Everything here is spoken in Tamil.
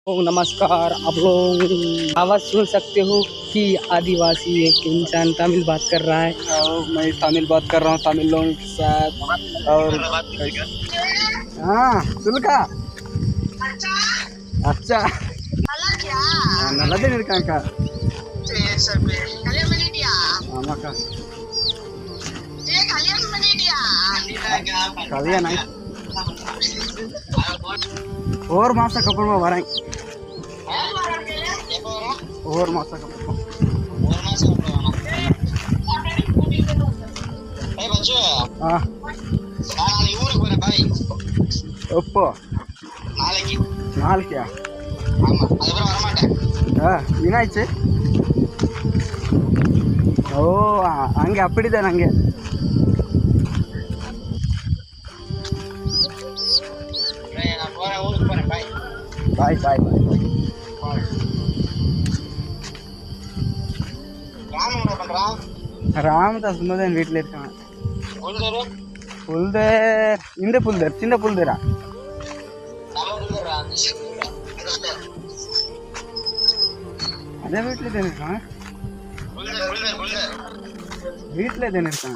नमस्कार। आप लोग आवाज़ सुन सकते हो कि आदिवासी एक इंसान तमिल बात कर रहा है और मैं तमिल बात कर रहा हूँ तमिल लोगों के साथ। और हाँ सुलका अच्छा நல்லதே இருக்காங்கக்கா ஆமாக்கா கல்யாணம் ஆயிடுச்சு ஒரு மாதத்துக்கு அப்புறமா வரேன் ஒரு மாதத்துக்கு அப்புறம் எப்போ நாளைக்கா என்னாச்சு ஓ அங்கே அப்படிதான் அங்கே பாய் பாய் பாய் ராமதாஸ் சும்மாதான் வீட்டில் இருக்காங்க புல்தர் இந்த புல்தர் சின்ன புல்தரா அதே வீட்டில் தானே இருக்கான் வீட்டில் தானே இருக்கான்